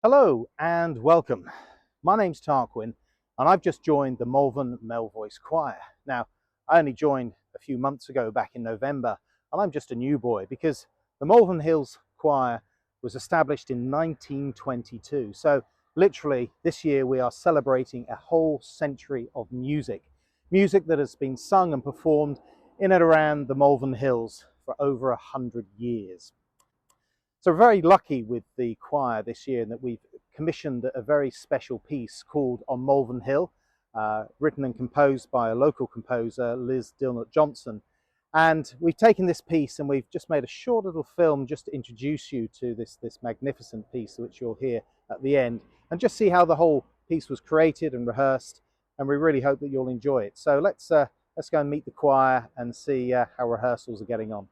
Hello and welcome. My name's Tarquin and I've just joined the Malvern Male Voice Choir. Now, I only joined a few months ago back in November and I'm just a new boy because the Malvern Hills Choir was established in 1922. So literally this year we are celebrating a whole century of music that has been sung and performed in and around the Malvern Hills for over 100 years. So we're very lucky with the choir this year in that we've commissioned a very special piece called On Malvern Hill, written and composed by a local composer, Liz Dilnot Johnson. And we've taken this piece and we've just made a short little film just to introduce you to this magnificent piece which you'll hear at the end and just see how the whole piece was created and rehearsed, and we really hope that you'll enjoy it. So let's go and meet the choir and see how rehearsals are getting on.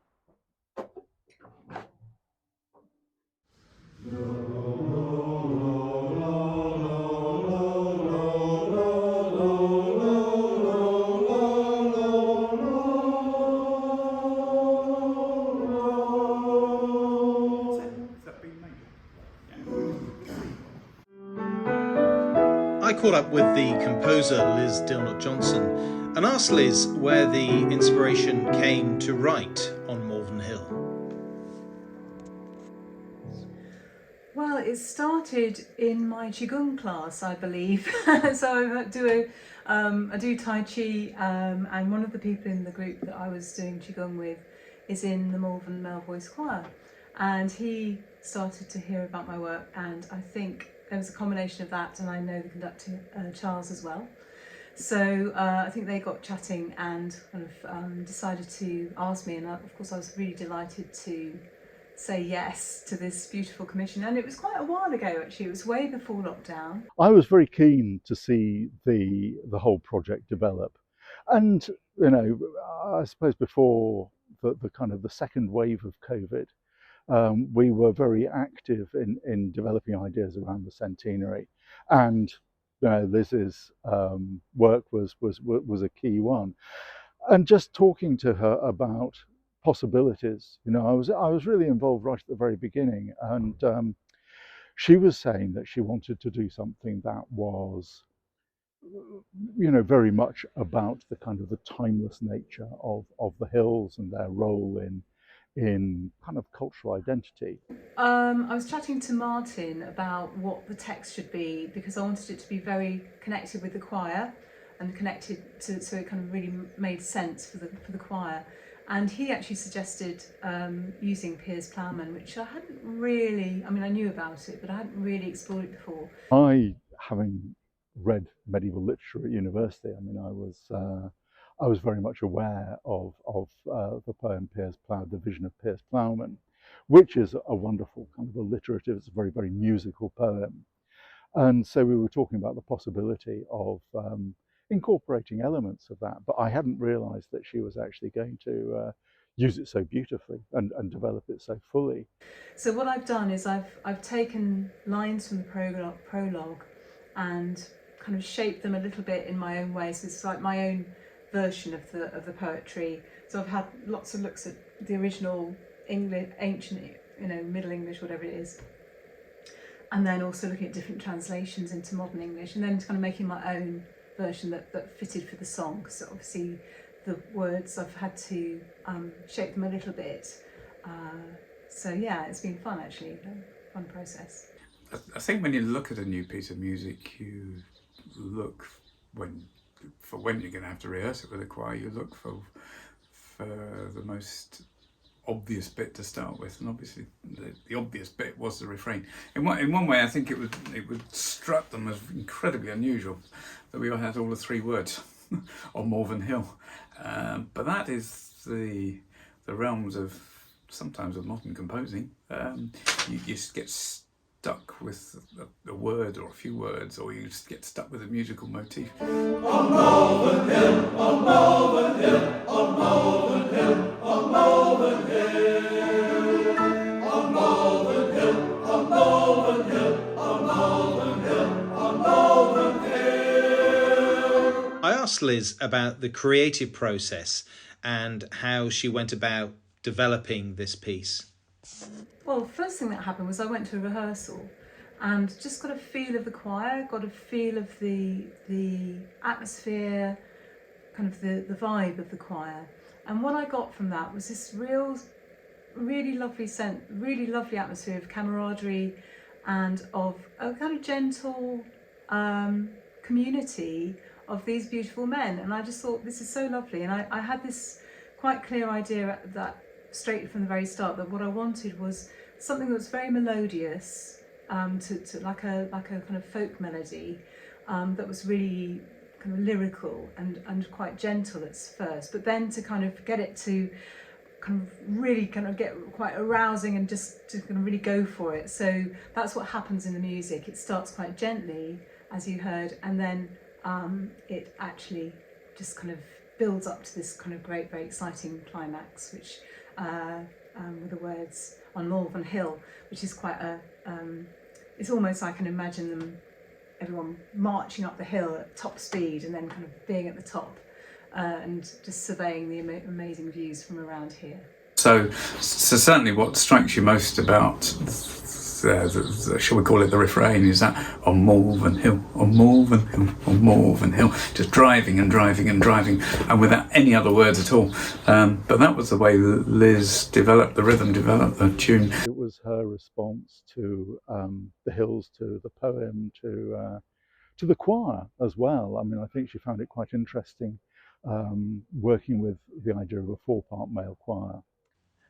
I caught up with the composer Liz Dilnot Johnson and asked Liz where the inspiration came to write On Malvern Hill. Well, it started in my Qigong class, I believe. So I do Tai Chi, and one of the people in the group that I was doing Qigong with is in the Malvern Male Voice Choir. And he started to hear about my work, and I think there was a combination of that, and I know the conductor, Charles, as well. So I think they got chatting and kind of decided to ask me, and of course I was really delighted to say yes to this beautiful commission. And it was quite a while ago, actually. It was way before lockdown. I was very keen to see the whole project develop, and I suppose before the kind of the second wave of COVID, we were very active in developing ideas around the centenary, and Liz's work was a key one, and just talking to her about possibilities. I was really involved right at the very beginning, and she was saying that she wanted to do something that was very much about the kind of the timeless nature of the hills and their role in kind of cultural identity. I was chatting to Martin about what the text should be, because I wanted it to be very connected with the choir and connected to, so it kind of really made sense for the choir. And he actually suggested using Piers Plowman, which I hadn't really, I knew about it, but I hadn't really explored it before. Having read medieval literature at university, I was very much aware of the poem Piers Plow, The Vision of Piers Plowman, which is a wonderful kind of alliterative, it's a very, very musical poem. And so we were talking about the possibility of incorporating elements of that, but I hadn't realized that she was actually going to use it so beautifully and develop it so fully. So what I've done is I've taken lines from the prologue and kind of shaped them a little bit in my own way. So it's like my own version of the poetry. So I've had lots of looks at the original English, ancient, Middle English, whatever it is, and then also looking at different translations into modern English, and then kind of making my own version that fitted for the song. So obviously the words, I've had to shape them a little bit. So yeah, it's been fun, actually, a fun process. I think when you look at a new piece of music, you look for when you're going to have to rehearse it with a choir. You look for the most obvious bit to start with, and obviously the obvious bit was the refrain. In one way, I think it would struck them as incredibly unusual that we all had all the three words on Malvern Hill, but that is the realms of sometimes of modern composing. You just get stuck with a word or a few words, or you just get stuck with a musical motif. On Malvern Hill, on Malvern Hill, on Malvern Hill, on Malvern Hill, on Malvern Hill, on Malvern Hill, on Malvern Hill, on Malvern Hill. I asked Liz about the creative process and how she went about developing this piece. Well, first thing that happened was I went to a rehearsal, and just got a feel of the choir, got a feel of the atmosphere, kind of the vibe of the choir. And what I got from that was this really lovely atmosphere of camaraderie and of a kind of gentle community of these beautiful men. And I just thought, this is so lovely. And I had this quite clear idea that straight from the very start, that what I wanted was something that was very melodious, to like a kind of folk melody, that was really kind of lyrical and quite gentle at first, but then to kind of get it to kind of really kind of get quite arousing and just to kind of really go for it. So that's what happens in the music. It starts quite gently, as you heard, and then it actually just kind of builds up to this kind of great, very exciting climax, which with the words On Malvern Hill, which is quite a it's almost, I can imagine everyone marching up the hill at top speed and then kind of being at the top and just surveying the amazing views from around here. So certainly what strikes you most about shall we call it the refrain, is that on Malvern Hill, on Malvern Hill, on Malvern Hill, just driving and driving and driving, and without any other words at all. But that was the way that Liz developed the rhythm, developed the tune. It was her response to the hills, to the poem, to the choir as well. I mean, I think she found it quite interesting working with the idea of a 4-part male choir.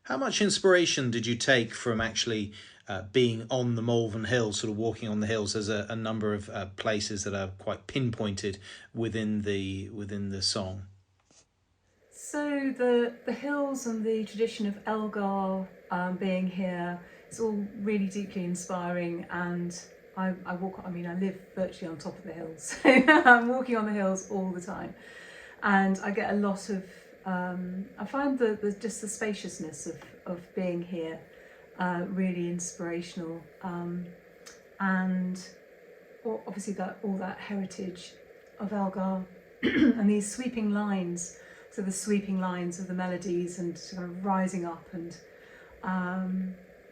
How much inspiration did you take from actually being on the Malvern Hill, sort of walking on the hills? There's a number of places that are quite pinpointed within the song. So the hills and the tradition of Elgar being here, it's all really deeply inspiring, and I live virtually on top of the hills, so I'm walking on the hills all the time, and I get a lot of I find just the spaciousness of being here really inspirational, and obviously all that heritage of Elgar and these sweeping lines, so the sweeping lines of the melodies and sort of rising up, and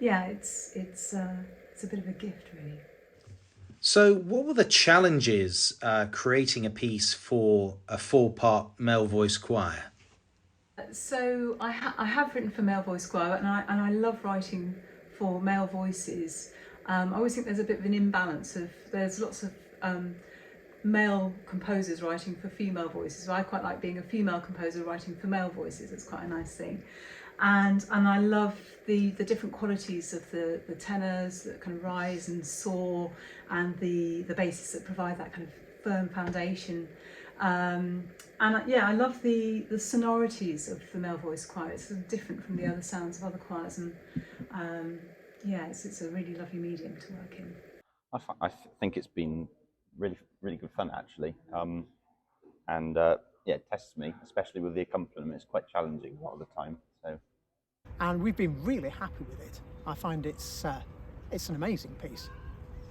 it's a bit of a gift, really. So what were the challenges creating a piece for a 4-part male voice choir? So I have written for Male Voice Choir, and I love writing for male voices. I always think there's a bit of an imbalance there's lots of male composers writing for female voices. So I quite like being a female composer writing for male voices. It's quite a nice thing. And I love the different qualities of the tenors that kind of rise and soar, and the basses that provide that kind of firm foundation. I love the sonorities of the male voice choir. It's sort of different from the other sounds of other choirs, and it's a really lovely medium to work in. I think it's been really good fun, actually, it tests me, especially with the accompaniment. It's quite challenging a lot of the time. So, and we've been really happy with it. I find it's an amazing piece,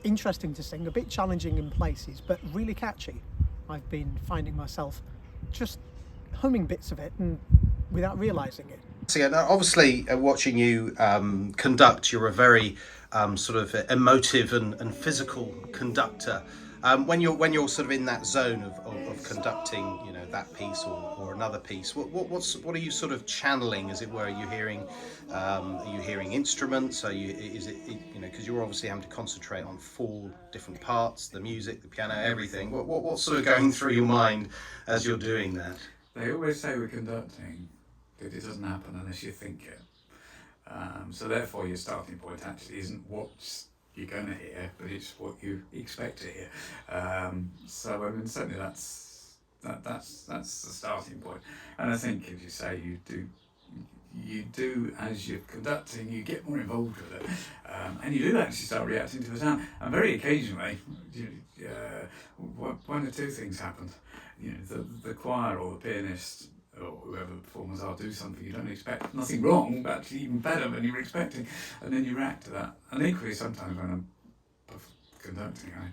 interesting to sing, a bit challenging in places, but really catchy. I've been finding myself just humming bits of it and without realising it. So yeah, now obviously watching you conduct, you're a very sort of emotive and physical conductor. When you're sort of in that zone of conducting, you know, that piece or another piece, what are you sort of channeling, as it were? Are you hearing instruments? Because you're obviously having to concentrate on 4 different parts: the music, the piano, everything. What's sort of going through your mind as you're doing that? They always say with conducting that it doesn't happen unless you think it. So therefore your starting point actually isn't what you're going to hear, but it's what you expect to hear. So I mean, certainly that's the starting point. And I think, as you say, you do as you're conducting, you get more involved with it, and you do actually start reacting to the sound. And very occasionally, one or two things happen. You know, the choir or the pianist or whoever the performers are do something you don't expect. Nothing wrong, but actually even better than you were expecting, and then you react to that. And equally, sometimes when I'm conducting, I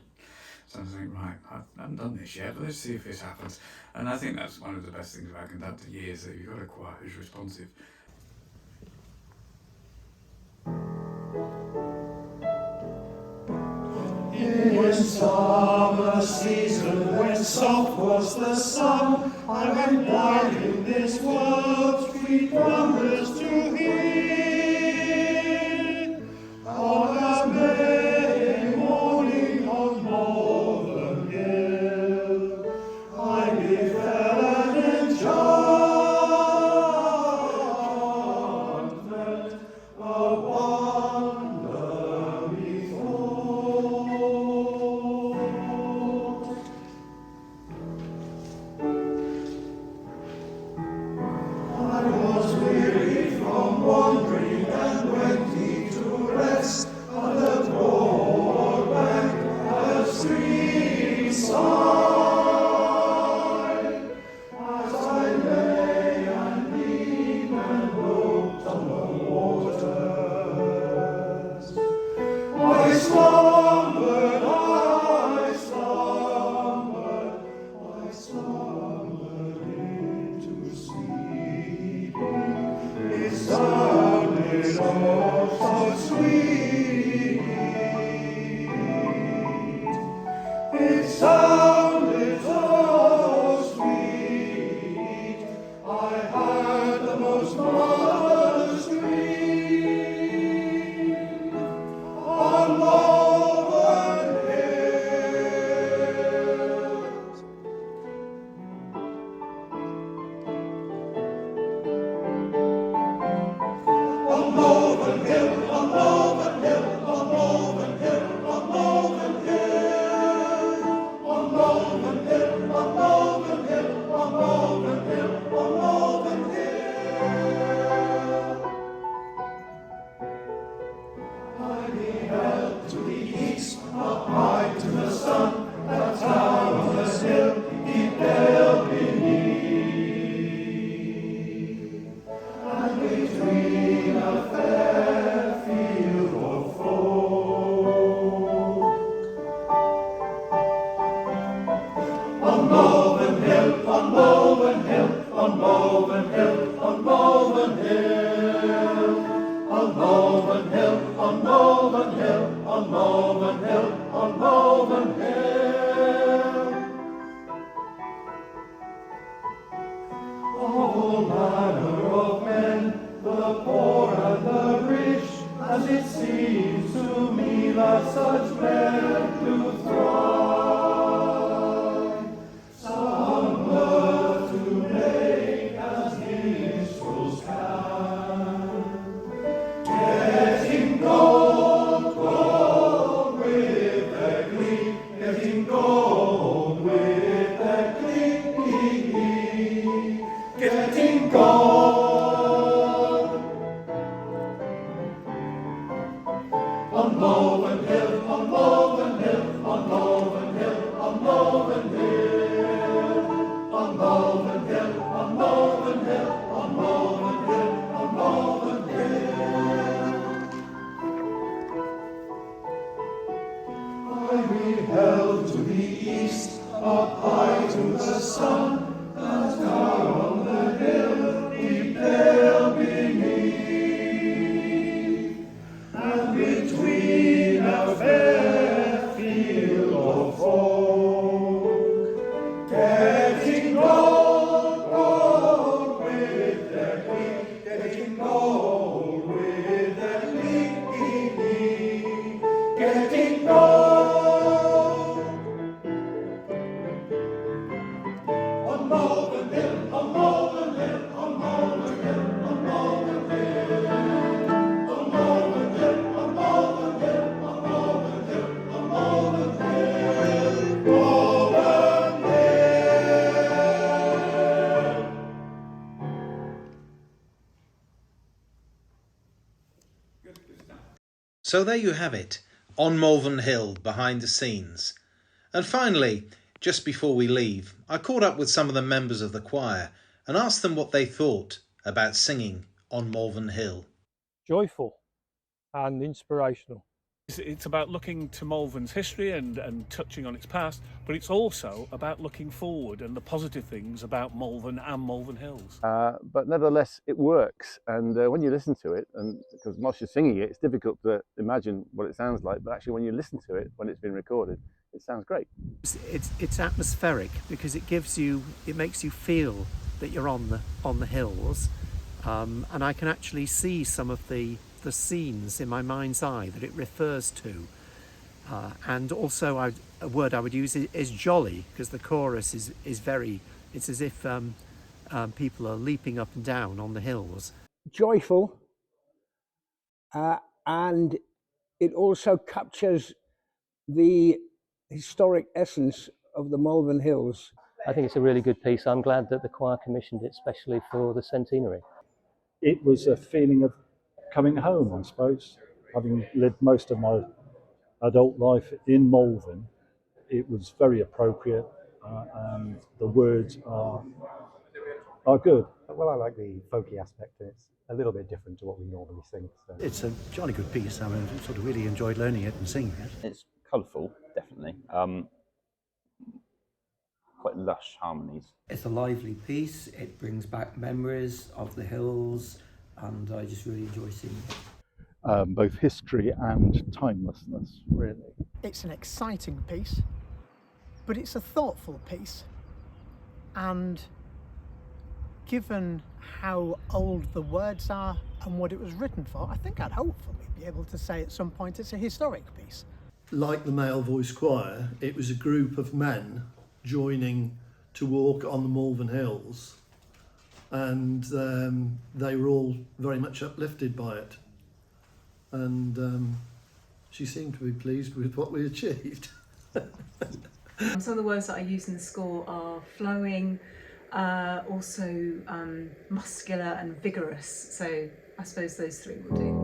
sometimes think, right, I haven't done this yet, but let's see if this happens. And I think that's one of the best things about conducting is that you've got a choir who's responsive. summer season, when soft was the sun, I went down in this world's sweet wonders to hear. On a May morning on Malvern Hill, I befell an enchantment, a wonder methought. I was weary from wandering and went he to rest on the broad bank of the stream side. As I lay and leaned and looked on the waters, I slumbered, I slumbered into sleeping. It sounded all so sweet. It sounded so sweet. I had the most marvelous dream on Malvern Hill. On Malvern Hill, on Malvern Hill, on Malvern Hill, on Malvern Hill. On Malvern Hill, on Malvern Hill, on Malvern Hill, on Malvern Hill. I beheld to the east, up high to the sun, a town on the hill, deep dale beneath, and between a fair field of folk. On Malvern Hill, on Malvern Hill, on Malvern Hill, on Malvern Hill. On Malvern Hill, on Malvern Hill, on Malvern Hill, on Malvern Hill. All manner of men, the poor and the rich, as it seems to me that such men do thrive. Some mirth to make as minstrels can, getting gold, gold with their glee, getting gold with their glee, getting gold. On Malvern Hill, on Malvern Hill, on Malvern Hill, on Malvern Hill. On Malvern Hill, on Malvern Hill, on Malvern Hill, on Malvern Hill. I beheld to the east, up high to the sun, and down on the hill, deep dale beneath, and between a fair field of folk, getting gold, gold with their glee, getting gold with their glee, getting gold. On Malvern Hill, on Malvern Hill, on Malvern Hill, on Malvern Hill. On Malvern Hill, on Malvern Hill, on Malvern Hill, on Malvern Hill, Malvern Hill. So there you have it, On Malvern Hill, behind the scenes. And finally, just before we leave, I caught up with some of the members of the choir and asked them what they thought about singing On Malvern Hill. Joyful and inspirational. It's about looking to Malvern's history and touching on its past, but it's also about looking forward and the positive things about Malvern and Malvern Hills. But nevertheless, it works. And when you listen to it, and because whilst you're singing it, it's difficult to imagine what it sounds like. But actually, when you listen to it, when it's been recorded, it sounds great. It's atmospheric because it makes you feel that you're on the hills, and I can actually see some of the scenes in my mind's eye that it refers to. And also a word I would use is jolly, because the chorus is it's as if people are leaping up and down on the hills. Joyful, and it also captures the historic essence of the Malvern Hills. I think it's a really good piece. I'm glad that the choir commissioned it especially for the centenary. It was a feeling of coming home, I suppose. Having lived most of my adult life in Malvern, it was very appropriate, and the words are good. Well, I like the folky aspect. It's a little bit different to what we normally sing. So. It's a jolly good piece. I mean, sort of really enjoyed learning it and singing it. It's colourful, definitely. Quite lush harmonies. It's a lively piece. It brings back memories of the hills, and I just really enjoy singing it. Both history and timelessness, really. It's an exciting piece, but it's a thoughtful piece. And given how old the words are and what it was written for, I think I'd hopefully be able to say at some point it's a historic piece. Like the Male Voice Choir, it was a group of men joining to walk on the Malvern Hills, and they were all very much uplifted by it, and she seemed to be pleased with what we achieved. Some of the words that I use in the score are flowing, also muscular and vigorous, so I suppose those three will do.